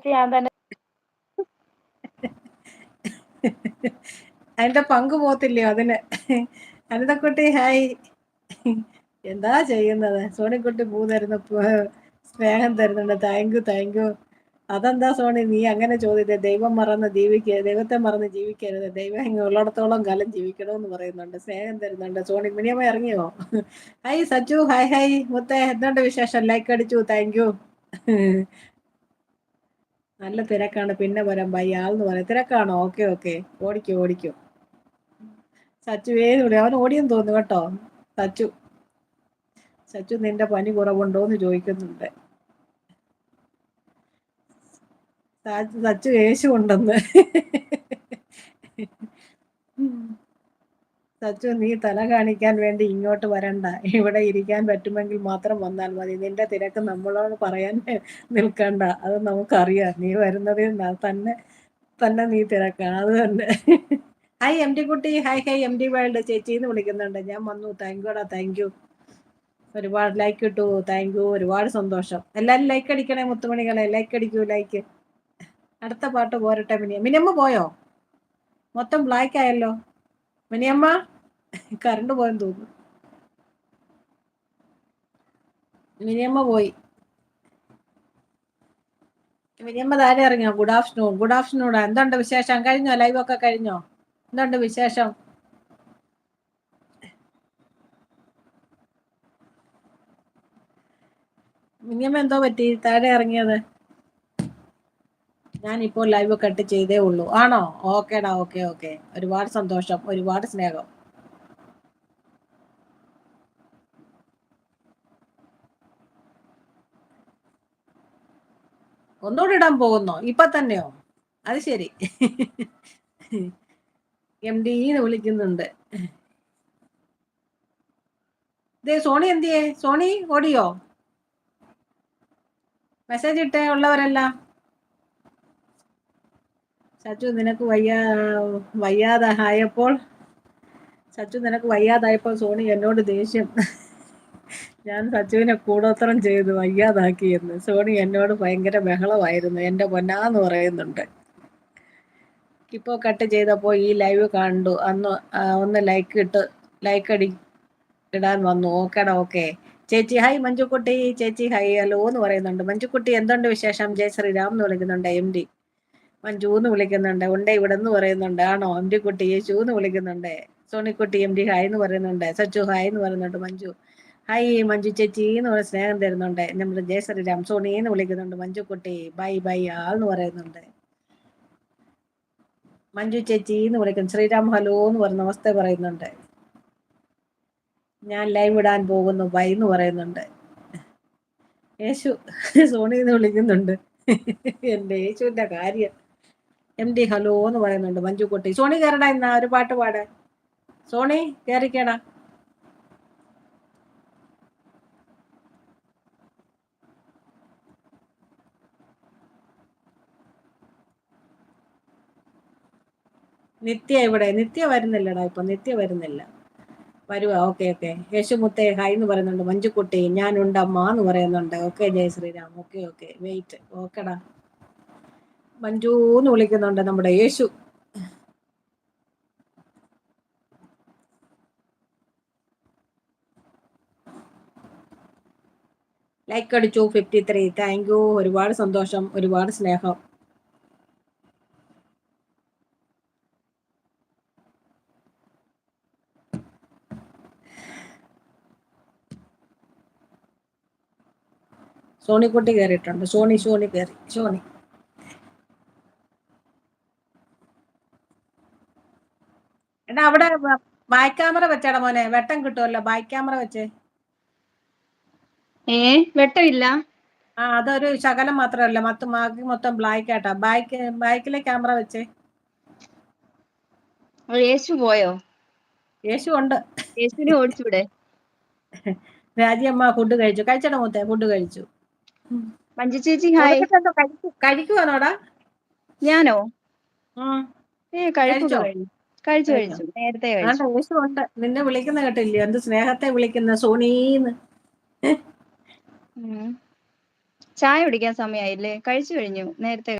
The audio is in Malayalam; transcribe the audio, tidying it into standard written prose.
ഞാൻ തന്നെ അതിന്റെ പങ്ക് പോത്തില്ലയോ അതിന്. അനിതക്കുട്ടി ഹായ്. എന്താ ചെയ്യുന്നത്? സോണിക്കുട്ടി പൂ തരുന്ന സ്നേഹം തരുന്നുണ്ട്. Thank you. അതെന്താ സോണി നീ അങ്ങനെ ചോദിച്ചത്? ദൈവത്തെ മറന്ന് ജീവിക്കരുത്, ദൈവം ഇങ്ങനെ ഉള്ളിടത്തോളം കാലം ജീവിക്കണമെന്ന് പറയുന്നുണ്ട്. സ്നേഹം തരുന്നുണ്ട്. സോണി മിനിയമ്മ ഇറങ്ങിയോ? ഹായ് സച്ചു, ഹായ് മുത്തേ, എന്തുണ്ട് വിശേഷം? ലൈക്ക് അടിച്ചു, താങ്ക് യു. നല്ല തിരക്കാണ്, പിന്നെ വരാം ബൈ. ആൾന്ന് പറയാം. തിരക്കാണോ? ഓക്കെ ഓടിക്കോ. സച്ചു ഏത് അവൻ ഓടിയെന്ന് തോന്നുന്നു കേട്ടോ. സച്ചു നിന്റെ പനി കുറവുണ്ടോന്ന് ചോദിക്കുന്നുണ്ട്. സച്ചു യേശു ഉണ്ടെന്ന്. സച്ചു നീ തല കാണിക്കാൻ വേണ്ടി ഇങ്ങോട്ട് വരണ്ട, ഇവിടെ ഇരിക്കാൻ പറ്റുമെങ്കിൽ മാത്രം വന്നാൽ മതി. നിന്റെ തിരക്ക് നമ്മളോട് പറയാൻ നിൽക്കണ്ട, അത് നമുക്കറിയാം. നീ വരുന്നതിൽ തന്നെ നീ തിരക്കാണ്, അത് തന്നെ. ഹായ് എം ഡി കുട്ടി, ഹായ് എം ഡി വേൾഡ് ചേച്ചിന്ന് വിളിക്കുന്നുണ്ട്. ഞാൻ വന്നു. Thank you. ഒരുപാട് ലൈക്ക് ഇട്ടു, താങ്ക് യു. ഒരുപാട് സന്തോഷം. എല്ലാരും ലൈക്ക് അടിക്കണേ മുത്തുമണികളെ, ലൈക്ക് അടിക്കൂ. ലൈക്ക്. അടുത്ത പാട്ട് പോരട്ടെ. മിനിയമ്മ പോയോ? മൊത്തം ബ്ലാക്ക് ആയല്ലോ. മിനിയമ്മ കറണ്ട് പോയെന്ന് തോന്നുന്നു. മിനിയമ്മ പോയി. മിനിയമ്മ താഴെ ഇറങ്ങിയോ? Good afternoon. എന്തുണ്ട് വിശേഷം? കഴിഞ്ഞോ? ലൈവ് ഒക്കെ കഴിഞ്ഞോ? എന്തുണ്ട് വിശേഷം? മിനിയമ്മ എന്തോ പറ്റി താഴെ ഇറങ്ങിയത്? ഞാനിപ്പോൾ ലൈവ് കട്ട് ചെയ്തേ ഉള്ളൂ. ആണോ? ഓക്കേടാ, ഓക്കെ. ഒരുപാട് സന്തോഷം, ഒരുപാട് സ്നേഹം. ഒന്നുകൂടി ഇടാൻ പോകുന്നോ? ഇപ്പൊ തന്നെയോ? അത് ശരി. എം ഡിന്ന് വിളിക്കുന്നുണ്ട്. സോണി എന്തിയേ? സോണി ഓടിയോ? മെസ്സേജ് ഇട്ടേ ഉള്ളവരല്ല. സച്ചു നിനക്ക് വയ്യാതായപ്പോൾ സോണി എന്നോട് ദേഷ്യം. ഞാൻ സച്ചുവിനെ കൂടോത്രം ചെയ്തു വയ്യാതാക്കിയെന്ന്. സോണി എന്നോട് ഭയങ്കര ബഹളമായിരുന്നു എന്റെ പൊന്നാന്ന് പറയുന്നുണ്ട്. ഇപ്പോ കട്ട് ചെയ്തപ്പോ ഈ ലൈവ് കണ്ടു. ഒന്ന് ലൈക്ക് ഇടാൻ വന്നു. ഓക്കേടാ, ഓക്കെ. ചേച്ചി ഹായ്. മഞ്ജുക്കുട്ടി ചേച്ചി ഹായ് ഹലോ എന്ന് പറയുന്നുണ്ട്. മഞ്ജുക്കുട്ടി എന്തുണ്ട് വിശേഷം? ജയ് ശ്രീരാം എന്ന് വിളിക്കുന്നുണ്ട്. എം ഡി മഞ്ജു എന്ന് വിളിക്കുന്നുണ്ട്. ഉണ്ട് ഇവിടെ എന്ന് പറയുന്നുണ്ട്. ആണോ? എം ഡി കുട്ടി യേശു എന്ന് വിളിക്കുന്നുണ്ട്. സോണിക്കുട്ടി എം ഡി ഹായ് എന്ന് പറയുന്നുണ്ട്. സച്ചു ഹായ് എന്ന് പറയുന്നുണ്ട്. മഞ്ജു ഹായ്. മഞ്ജു ചേച്ചി എന്ന് പറഞ്ഞ സ്നേഹം തരുന്നുണ്ട്. നമ്മുടെ ജയ ശ്രീരാം സോണി എന്ന് വിളിക്കുന്നുണ്ട്. മഞ്ജുക്കുട്ടി ബൈ ആന്ന് പറയുന്നുണ്ട്. മഞ്ജു ചേച്ചി എന്ന് വിളിക്കുന്നു. ശ്രീരാം ഹലോ എന്ന് പറഞ്ഞ നമസ്തേ പറയുന്നുണ്ട്. ഞാൻ ലൈവ് ഇടാൻ പോകുന്നു ബൈ എന്ന് പറയുന്നുണ്ട്. യേശു സോണി എന്ന് വിളിക്കുന്നുണ്ട്. എന്റെ യേശുവിന്റെ കാര്യം. എം ഡി ഹലോ എന്ന് പറയുന്നുണ്ട്. മഞ്ജുക്കുട്ടി സോണി കയറടാ, ഇന്നാ ഒരു പാട്ട് പാട്. സോണി കയറിക്കടാ. നിത്യ ഇവിടെ? നിത്യ വരുന്നില്ലടാ ഇപ്പൊ. നിത്യ വരുന്നില്ല. വരുവാ? ഓക്കെ. യേശുമുത്തേ ഹായ് എന്ന് പറയുന്നുണ്ട്. മഞ്ജുക്കുട്ടി ഞാനുണ്ടമ്മ എന്ന് പറയുന്നുണ്ട്. ഓക്കെ ജയ ശ്രീരാം. Okay wait. ഓക്കെടാ. മഞ്ജു എന്ന് വിളിക്കുന്നുണ്ട് നമ്മുടെ യേശു. ലൈക്ക് അടിച്ചു 53. Thank you. ഒരുപാട് സന്തോഷം, ഒരുപാട് സ്നേഹം. സോണിക്കുട്ടി കയറിയിട്ടുണ്ട്. സോണി കയറി. സോണി എടാ അവിടെ ബാക്ക് ക്യാമറ വെച്ചാടാ മോനെ, വെട്ടം കിട്ടുമല്ലോ. ബാക്ക് ക്യാമറ വെച്ച്. വെട്ടമില്ല. അതൊരു ശകലം മാത്രമല്ല, മൊത്തം ബ്ലാക്ക് ആയിട്ടാ. ബാക്കിലെ ക്യാമറ വെച്ച്. യേശു പോയോ? യേശു ഉണ്ട്. യേശുവിനെ ഓടിച്ചൂടെ? രാജിയമ്മ ഫുഡ് കഴിച്ചു. കഴിച്ചടാ മുത്തേ, ഫുഡ് കഴിച്ചു. മഞ്ജു ചേച്ചി ഹായ്. കഴിക്കുവാണോടാ? ഞാനോ? കഴിച്ചോ? കഴിച്ചു. നേരത്തെ കഴിച്ചു. യേശു ഉണ്ട്. നിന്നെ വിളിക്കുന്ന കേട്ടില്ലേ? എന്ത് സ്നേഹത്തെ വിളിക്കുന്ന സോണീന്ന്. ചായ കുടിക്കാൻ സമയായില്ലേ? കഴിച്ചു കഴിഞ്ഞു. നേരത്തെ